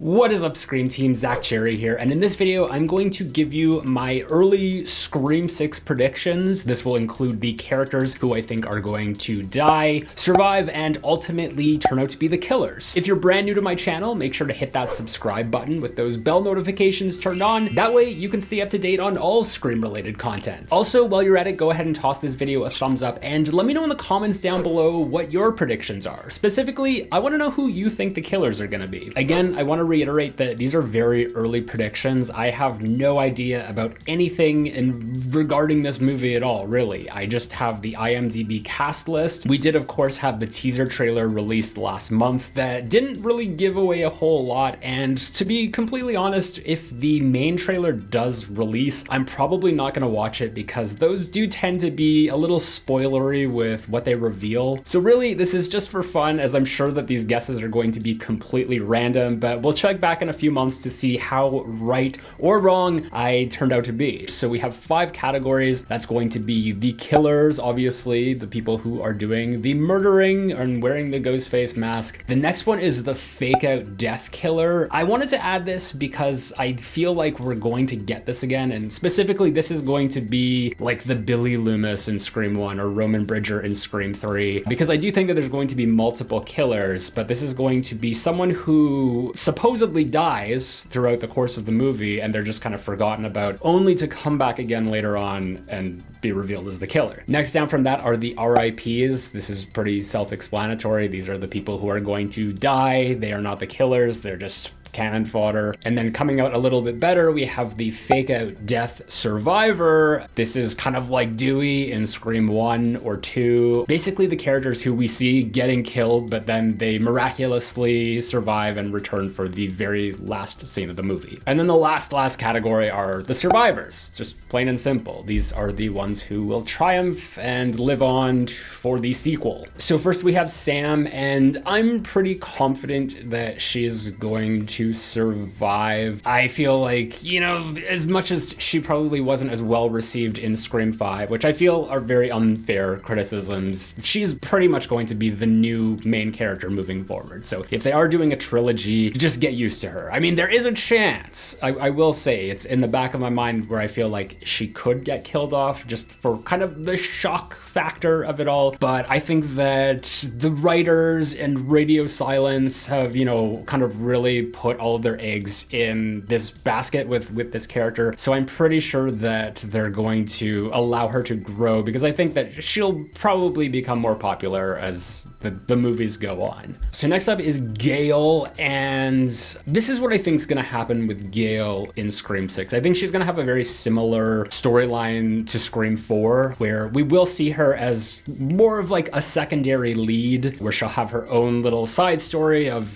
What is up, Scream Team? Zach Cherry here, and in this video I'm going to give you my early Scream 6 predictions. This will include the characters who I think are going to die, survive, and ultimately turn out to be the killers. If you're brand new to my channel, make sure to hit that subscribe button with those bell notifications turned on. That way you can stay up to date on all Scream related content. Also, while you're at it, go ahead and toss this video a thumbs up and let me know in the comments down below what your predictions are. Specifically, I want to know who you think the killers are going to be. Again, I want to reiterate that these are very early predictions. I have no idea about anything regarding this movie at all, really. I just have the IMDb cast list. We did, of course, have the teaser trailer released last month that didn't really give away a whole lot, and to be completely honest, if the main trailer does release, I'm probably not going to watch it because those do tend to be a little spoilery with what they reveal. So really, this is just for fun, as I'm sure that these guesses are going to be completely random, but we'll check back in a few months to see how right or wrong I turned out to be. So we have 5 categories. That's going to be the killers, obviously, the people who are doing the murdering and wearing the ghost face mask. The next one is the fake out death killer. I wanted to add this because I feel like we're going to get this again, and specifically this is going to be like the Billy Loomis in Scream 1 or Roman Bridger in Scream 3, because I do think that there's going to be multiple killers, but this is going to be someone who supposedly dies throughout the course of the movie and they're just kind of forgotten about, only to come back again later on and be revealed as the killer. Next down from that are the RIPs. This is pretty self-explanatory. These are the people who are going to die. They are not the killers. They're just cannon fodder. And then coming out a little bit better, we have the fake out death survivor. This is kind of like Dewey in Scream 1 or 2. Basically the characters who we see getting killed, but then they miraculously survive and return for the very last scene of the movie. And then the last category are the survivors, just plain and simple. These are the ones who will triumph and live on for the sequel. So first we have Sam, and I'm pretty confident that she's going to survive. I feel like, you know, as much as she probably wasn't as well received in Scream 5, which I feel are very unfair criticisms, she's pretty much going to be the new main character moving forward. So if they are doing a trilogy, just get used to her. I mean, there is a chance. I will say it's in the back of my mind where I feel like she could get killed off just for kind of the shock factor of it all. But I think that the writers and Radio Silence have, you know, kind of really put all of their eggs in this basket with this character. So I'm pretty sure that they're going to allow her to grow, because I think that she'll probably become more popular as the movies go on. So next up is Gale, and this is what I think is going to happen with Gale in Scream 6. I think she's going to have a very similar storyline to Scream 4, where we will see her as more of like a secondary lead, where she'll have her own little side story of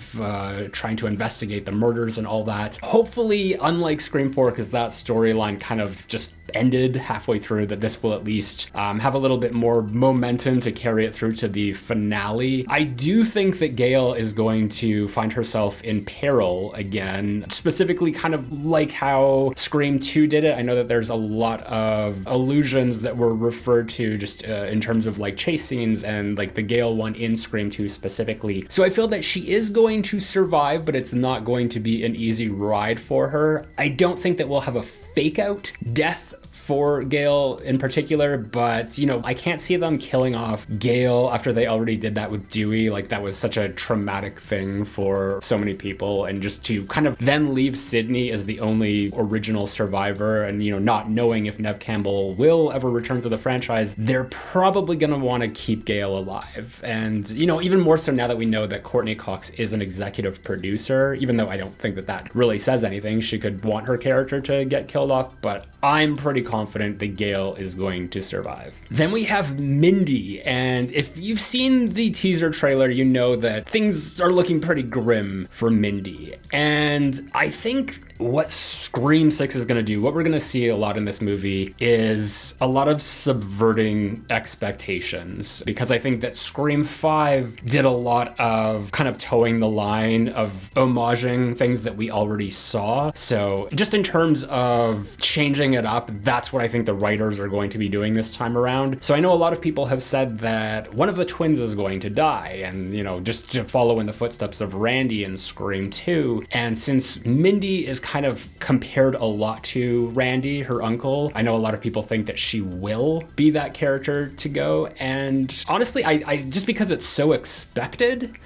trying to investigate the murders and all that. Hopefully, unlike Scream 4, because that storyline kind of just ended halfway through, that this will at least have a little bit more momentum to carry it through to the finale. I do think that Gale is going to find herself in peril again, specifically kind of like how Scream 2 did it. I know that there's a lot of allusions that were referred to just in terms of like chase scenes and like the Gale one in Scream 2 specifically. So I feel that she is going to survive, but it's not going to be an easy ride for her. I don't think that we'll have a fake out death for Gale in particular, but you know, I can't see them killing off Gale after they already did that with Dewey. Like, that was such a traumatic thing for so many people, and just to kind of then leave Sydney as the only original survivor, and you know, not knowing if Neve Campbell will ever return to the franchise, they're probably gonna want to keep Gale alive. And you know, even more so now that we know that Courtney Cox is an executive producer, even though I don't think that that really says anything. She could want her character to get killed off, but I'm pretty confident that Gale is going to survive. Then we have Mindy, and if you've seen the teaser trailer, you know that things are looking pretty grim for Mindy. And I think what Scream 6 is going to do, what we're going to see a lot in this movie, is a lot of subverting expectations, because I think that Scream 5 did a lot of kind of towing the line of homaging things that we already saw. So just in terms of changing it up, that's that's what I think the writers are going to be doing this time around. So I know a lot of people have said that one of the twins is going to die, and, you know, just to follow in the footsteps of Randy in Scream 2. And since Mindy is kind of compared a lot to Randy, her uncle, I know a lot of people think that she will be that character to go. And honestly, I just because it's so expected,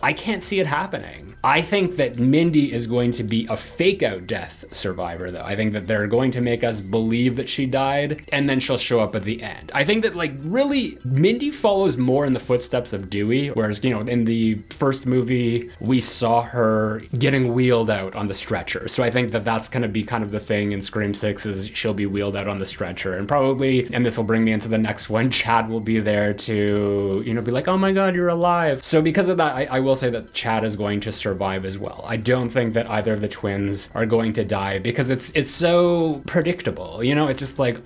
I can't see it happening. I think that Mindy is going to be a fake out death survivor, though. I think that they're going to make us believe that she died, and then she'll show up at the end. I think that, like, really, Mindy follows more in the footsteps of Dewey, whereas, you know, in the first movie, we saw her getting wheeled out on the stretcher. So I think that that's going to be kind of the thing in Scream 6, is she'll be wheeled out on the stretcher. And probably, and this will bring me into the next one, Chad will be there to, you know, be like, oh my God, you're alive. So because of that, I will say that Chad is going to survive as well. I don't think that either of the twins are going to die, because it's so predictable. You know, it's just like,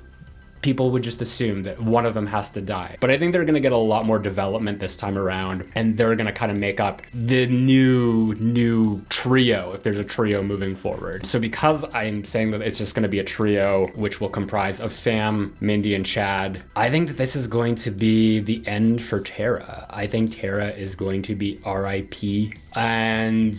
people would just assume that one of them has to die. But I think they're going to get a lot more development this time around, and they're going to kind of make up the new trio, if there's a trio moving forward. So because I'm saying that it's just going to be a trio, which will comprise of Sam, Mindy, and Chad, I think that this is going to be the end for Tara. I think Tara is going to be RIP. And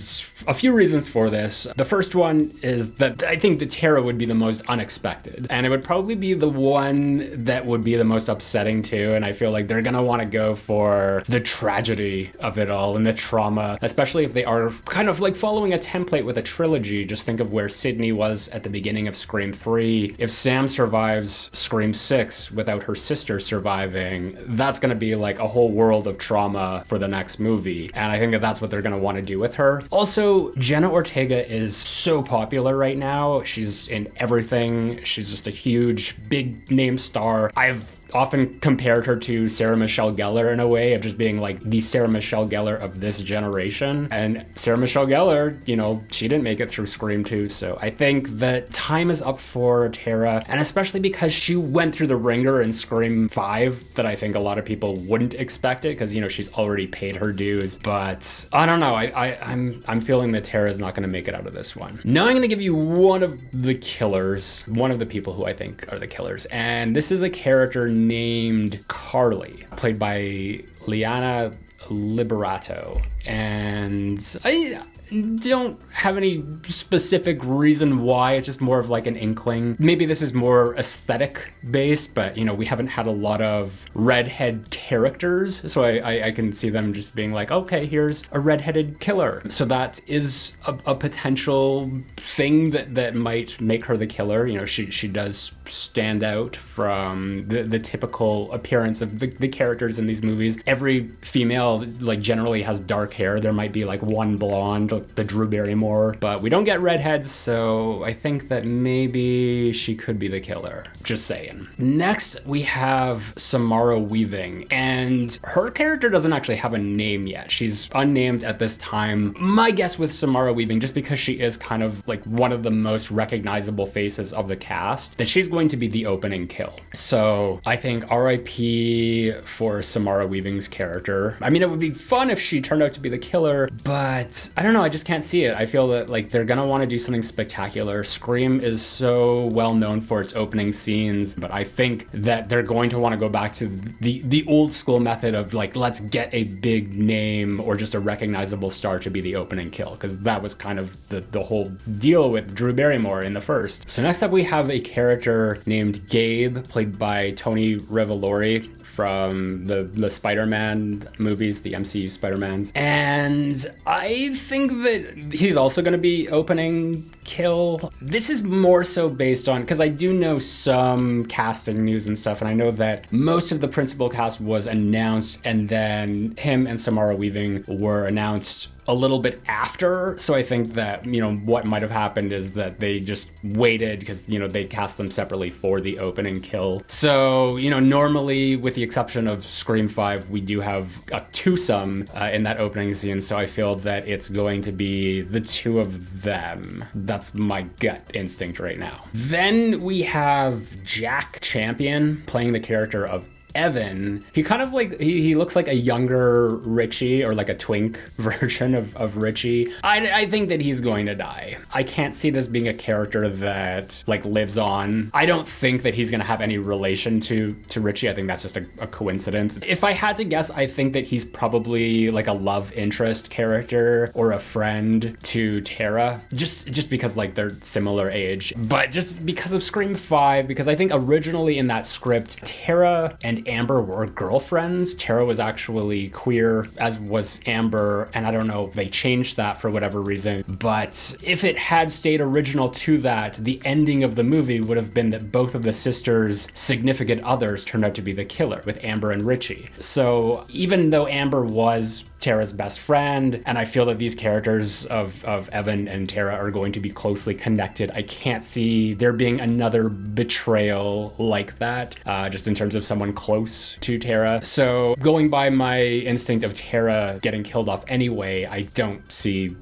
a few reasons for this. The first one is that I think that Tara would be the most unexpected, and it would probably be the one that would be the most upsetting too. And I feel like they're gonna want to go for the tragedy of it all and the trauma, especially if they are kind of like following a template with a trilogy. Just think of where Sydney was at the beginning of Scream 3. If Sam survives Scream 6 without her sister surviving, that's gonna be like a whole world of trauma for the next movie. And I think that that's what they're gonna want to do with her. Also, Jenna Ortega is so popular right now. She's in everything. She's just a huge, big name star. I've often compared her to Sarah Michelle Gellar in a way of just being like the Sarah Michelle Gellar of this generation. And Sarah Michelle Gellar, you know, she didn't make it through Scream 2. So I think that time is up for Tara, and especially because she went through the ringer in Scream 5 that I think a lot of people wouldn't expect it, because, you know, she's already paid her dues. But I don't know. I'm feeling that Tara is not going to make it out of this one. Now I'm going to give you one of the killers, one of the people who I think are the killers. And this is a character named Carly, played by Liana Liberato. And I don't have any specific reason why. It's just more of like an inkling. Maybe this is more aesthetic based, but, you know, we haven't had a lot of redhead characters, so I can see them just being like, okay, here's a redheaded killer. So that is a potential thing that might make her the killer. You know, she does stand out from the typical appearance of the characters in these movies. Every female, like, generally has dark hair. There might be like one blonde, like the Drew Barrymore, but we don't get redheads, so I think that maybe she could be the killer. Just saying. Next, we have Samara Weaving, and her character doesn't actually have a name yet. She's unnamed at this time. My guess with Samara Weaving, just because she is kind of like one of the most recognizable faces of the cast, that she's going to be the opening kill. So I think RIP for Samara Weaving's character. I mean, it would be fun if she turned out to be the killer, but I don't know, I just can't see it. I feel that like they're gonna want to do something spectacular. Scream is so well known for its opening scenes, but I think that they're going to want to go back to the old school method of like, let's get a big name or just a recognizable star to be the opening kill, because that was kind of the whole deal with Drew Barrymore in the first. So next up we have a character named Gabe, played by Tony Revolori from the Spider-Man movies, the MCU Spider-Mans. And I think that he's also going to be opening kill. This is more so based on, because I do know some casting news and stuff, and I know that most of the principal cast was announced, and then him and Samara Weaving were announced a little bit after. So I think that, you know, what might have happened is that they just waited because, you know, they cast them separately for the opening kill. So, you know, normally with the exception of Scream 5, we do have a twosome in that opening scene. So I feel that it's going to be the two of them. That's my gut instinct right now. Then we have Jack Champion playing the character of Evan, he kind of like, he looks like a younger Richie, or like a twink version of Richie. I think that he's going to die. I can't see this being a character that like lives on. I don't think that he's gonna have any relation to Richie. I think that's just a coincidence. If I had to guess, I think that he's probably like a love interest character or a friend to Tara, just because like they're similar age. But just because of Scream 5, because I think originally in that script, Tara and Amber were girlfriends. Tara was actually queer, as was Amber, and I don't know, they changed that for whatever reason. But if it had stayed original to that, the ending of the movie would have been that both of the sisters' significant others turned out to be the killer, with Amber and Richie. So even though Amber was Tara's best friend, and I feel that these characters of Evan and Tara are going to be closely connected, I can't see there being another betrayal like that, just in terms of someone close to Tara. So going by my instinct of Tara getting killed off anyway, I don't see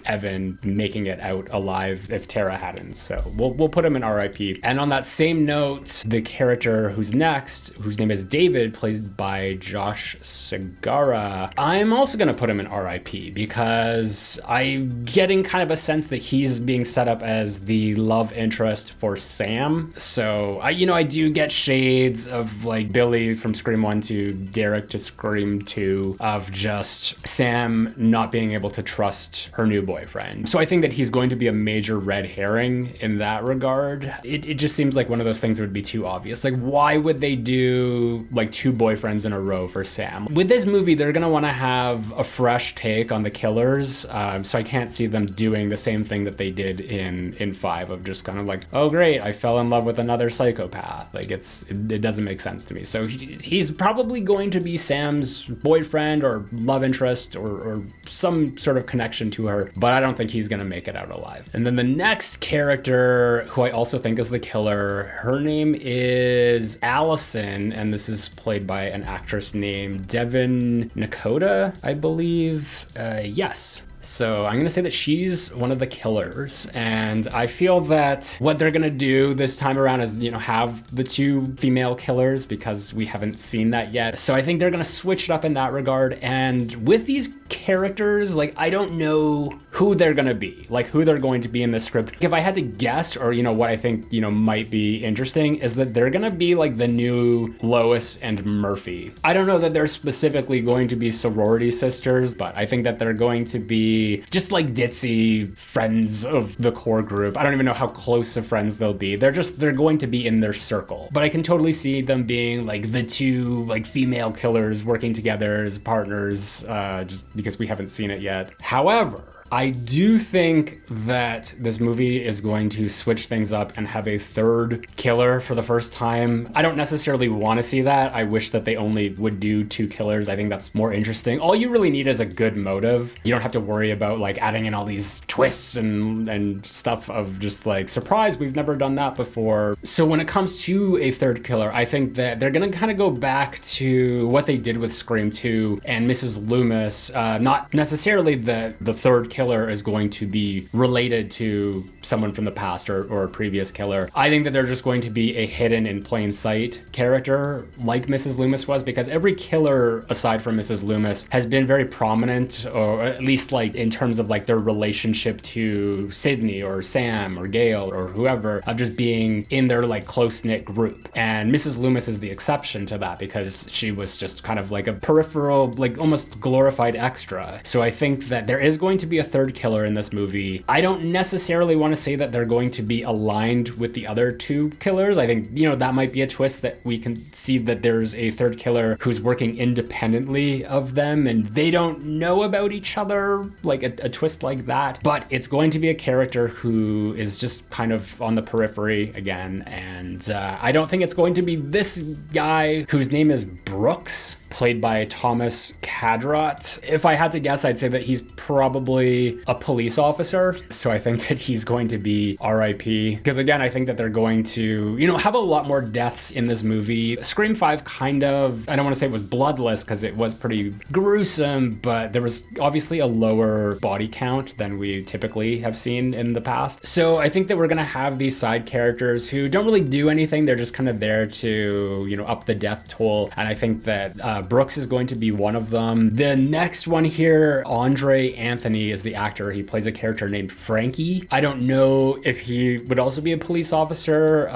Evan making it out alive if Tara hadn't. So we'll put him in RIP. And on that same note, the character who's next, whose name is David, played by Josh Segarra, I'm also gonna put him in RIP because I'm getting kind of a sense that he's being set up as the love interest for Sam. So I do get shades of like Billy from Scream 1 to Derek to Scream 2 of just Sam not being able to trust her new boyfriend. So I think that he's going to be a major red herring in that regard. It just seems like one of those things that would be too obvious. Like, why would they do like 2 boyfriends in a row for Sam? With this movie, they're gonna want to have a fresh take on the killers. So I can't see them doing the same thing that they did in 5 of just kind of like, oh great, I fell in love with another psychopath. Like it doesn't make sense to me. So he's probably going to be Sam's boyfriend or love interest or some sort of connection to her, but I don't think he's gonna make it out alive. And then the next character, who I also think is the killer, her name is Alison, and this is played by an actress named Devin Nakota, I believe. Yes. So I'm gonna say that she's one of the killers, and I feel that what they're gonna do this time around is, have the 2 female killers, because we haven't seen that yet. So I think they're gonna switch it up in that regard. And with these characters, like, I don't know who they're gonna be, like who they're going to be in the script. If I had to guess, or what I think might be interesting, is that they're gonna be like the new Lois and Murphy. I don't know that they're specifically going to be sorority sisters, but I think that they're going to be just like ditzy friends of the core group. I don't even know how close of friends they'll be. They're going to be in their circle. But I can totally see them being like the 2 like female killers working together as partners, just because we haven't seen it yet. However, I do think that this movie is going to switch things up and have a 3rd killer for the first time. I don't necessarily want to see that. I wish that they only would do 2 killers. I think that's more interesting. All you really need is a good motive. You don't have to worry about like adding in all these twists and stuff of just like, surprise, we've never done that before. So when it comes to a 3rd killer, I think that they're gonna kind of go back to what they did with Scream 2 and Mrs. Loomis. Not necessarily the 3rd killer is going to be related to someone from the past or a previous killer. I think that they're just going to be a hidden in plain sight character like Mrs. Loomis was, because every killer aside from Mrs. Loomis has been very prominent, or at least like in terms of like their relationship to Sydney or Sam or Gale or whoever, of just being in their like close-knit group. And Mrs. Loomis is the exception to that, because she was just kind of like a peripheral, like almost glorified extra. So I think that there is going to be a 3rd killer in this movie. I don't necessarily want to say that they're going to be aligned with the other 2 killers. I think, that might be a twist, that we can see that there's a 3rd killer who's working independently of them and they don't know about each other, like a twist like that. But it's going to be a character who is just kind of on the periphery again. And I don't think it's going to be this guy whose name is Brooks, played by Thomas Cadrot. If I had to guess, I'd say that he's probably a police officer. So I think that he's going to be RIP. Because again, I think that they're going to, have a lot more deaths in this movie. Scream 5 kind of, I don't want to say it was bloodless because it was pretty gruesome, but there was obviously a lower body count than we typically have seen in the past. So I think that we're going to have these side characters who don't really do anything. They're just kind of there to, up the death toll. And I think that Brooks is going to be one of them. The next one here, Andre Anthony is the actor. He plays a character named Frankie. I don't know if he would also be a police officer.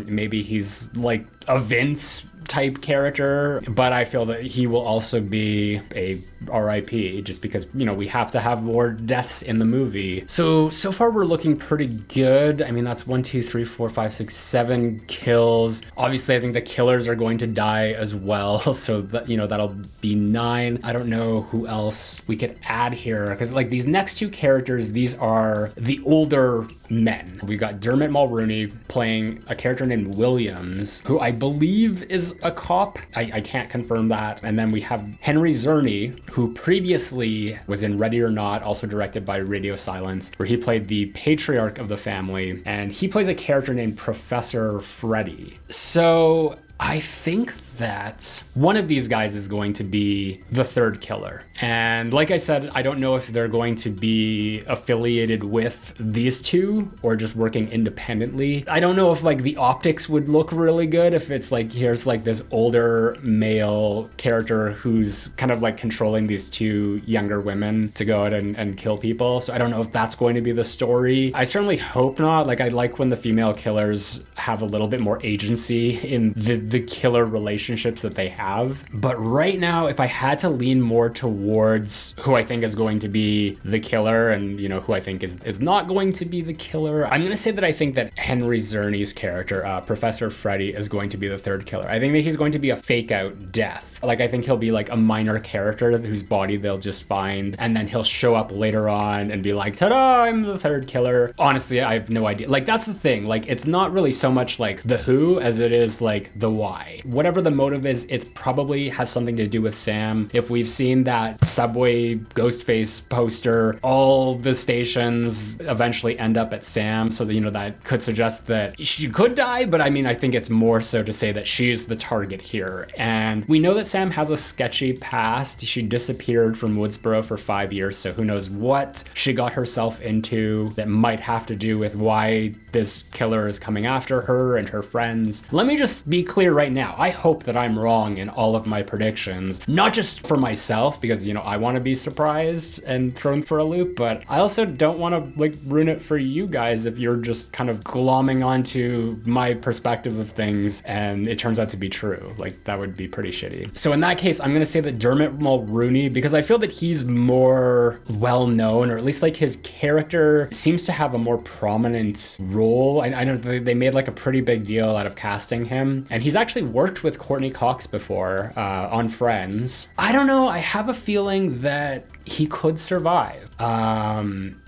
Maybe he's like a Vince type character, but I feel that he will also be a RIP just because, we have to have more deaths in the movie. So far we're looking pretty good. I mean, that's 1, 2, 3, 4, 5, 6, 7 kills. Obviously, I think the killers are going to die as well. So that, that'll be 9. I don't know who else we could add here because like these next 2 characters, these are the older men. We got Dermot Mulrooney playing a character named Williams, who I believe is a cop. I can't confirm that. And then we have Henry Czerny, who previously was in Ready or Not, also directed by Radio Silence, where he played the patriarch of the family. And he plays a character named Professor Freddy. So I think that one of these guys is going to be the third killer. And like I said, I don't know if they're going to be affiliated with these 2 or just working independently. I don't know if like the optics would look really good if it's like, here's like this older male character who's kind of like controlling these 2 younger women to go out and kill people. So I don't know if that's going to be the story. I certainly hope not. Like I like when the female killers have a little bit more agency in the killer relationships that they have. But right now, if I had to lean more towards who I think is going to be the killer and, who I think is not going to be the killer, I'm going to say that I think that Henry Czerny's character, Professor Freddy, is going to be the third killer. I think that he's going to be a fake out death. Like, I think he'll be like a minor character whose body they'll just find, and then he'll show up later on and be like, ta-da, I'm the third killer. Honestly, I have no idea. Like, that's the thing. Like, it's not really so much like the who as it is like the why. Whatever the motive is, it probably has something to do with Sam. If we've seen that Subway Ghostface poster, all the stations eventually end up at Sam, so that, that could suggest that she could die, but I mean, I think it's more so to say that she's the target here. And we know that Sam has a sketchy past. She disappeared from Woodsboro for 5 years, so who knows what she got herself into that might have to do with why this killer is coming after her and her friends. Let me just be clear right now. I hope that I'm wrong in all of my predictions, not just for myself, because, I want to be surprised and thrown for a loop, but I also don't want to ruin it for you guys if you're just kind of glomming onto my perspective of things and it turns out to be true. That would be pretty shitty. So in that case, I'm going to say that Dermot Mulrooney, because I feel that he's more well-known, or at least his character seems to have a more prominent role. I know they made a pretty big deal out of casting him, and he's actually worked with Courtney Cox before on Friends. I don't know. I have a feeling that he could survive.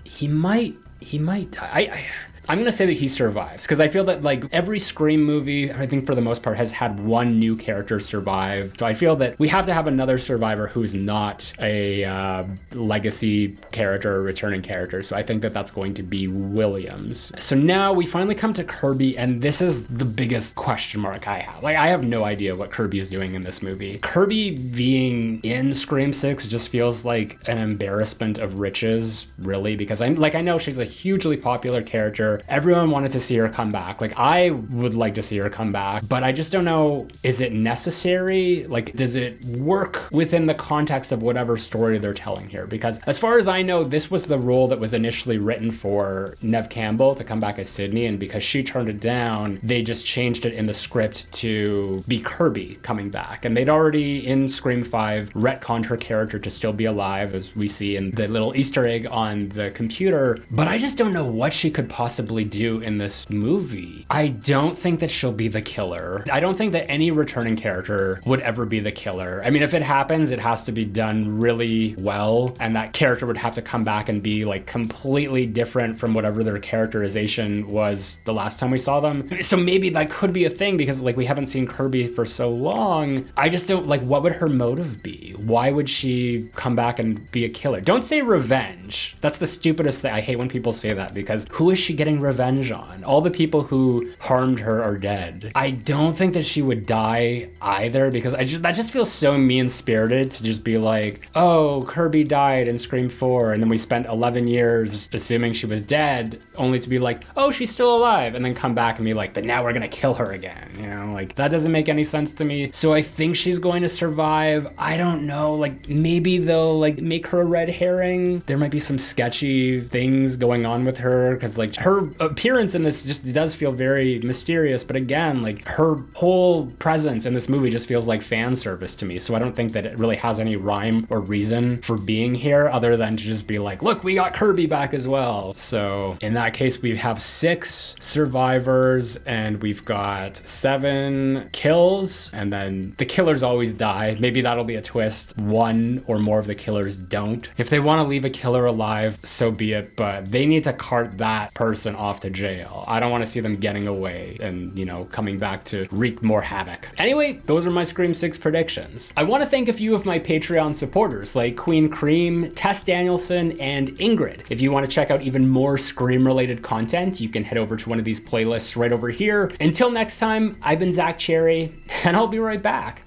He might die. I'm going to say that he survives because I feel that every Scream movie, I think for the most part, has had one new character survive. So I feel that we have to have another survivor who's not a legacy character or returning character. So I think that that's going to be Williams. So now we finally come to Kirby, and this is the biggest question mark I have. I have no idea what Kirby is doing in this movie. Kirby being in Scream 6 just feels like an embarrassment of riches, really, because I know she's a hugely popular character. Everyone wanted to see her come back. I would like to see her come back, but I just don't know, is it necessary? Does it work within the context of whatever story they're telling here? Because as far as I know, this was the role that was initially written for Neve Campbell to come back as Sydney, and because she turned it down, they just changed it in the script to be Kirby coming back. And they'd already, in Scream 5, retconned her character to still be alive, as we see in the little Easter egg on the computer, but I just don't know what she could possibly possibly do in this movie? I don't think that she'll be the killer. I don't think that any returning character would ever be the killer. I mean, if it happens, it has to be done really well, and that character would have to come back and be like completely different from whatever their characterization was the last time we saw them. So maybe that could be a thing, because like we haven't seen Kirby for so long. I just don't, like, what would her motive be? Why would she come back and be a killer? Don't say revenge. That's the stupidest thing. I hate when people say that, because who is she getting revenge on? All the people who harmed her are dead. I don't think that she would die either, because that just feels so mean-spirited to just be like, oh, Kirby died in Scream 4, and then we spent 11 years assuming she was dead, only to be like, oh, she's still alive, and then come back and be like, but now we're gonna kill her again, you know? Like, that doesn't make any sense to me. So I think she's going to survive. I don't know, like, maybe they'll like make her a red herring. There might be some sketchy things going on with her, because like her appearance in this just does feel very mysterious, but again, like her whole presence in this movie just feels like fan service to me. So I don't think that it really has any rhyme or reason for being here other than to just be like, look, we got Kirby back as well. So in that case, we have 6 survivors and we've got 7 kills, and then the killers always die. Maybe that'll be a twist. 1 or more of the killers don't. If they want to leave a killer alive, so be it, but they need to cart that person off to jail. I don't want to see them getting away and, you know, coming back to wreak more havoc. Anyway, those are my Scream 6 predictions. I want to thank a few of my Patreon supporters like Queen Cream, Tess Danielson, and Ingrid. If you want to check out even more Scream-related content, you can head over to one of these playlists right over here. Until next time, I've been Zach Cherry, and I'll be right back.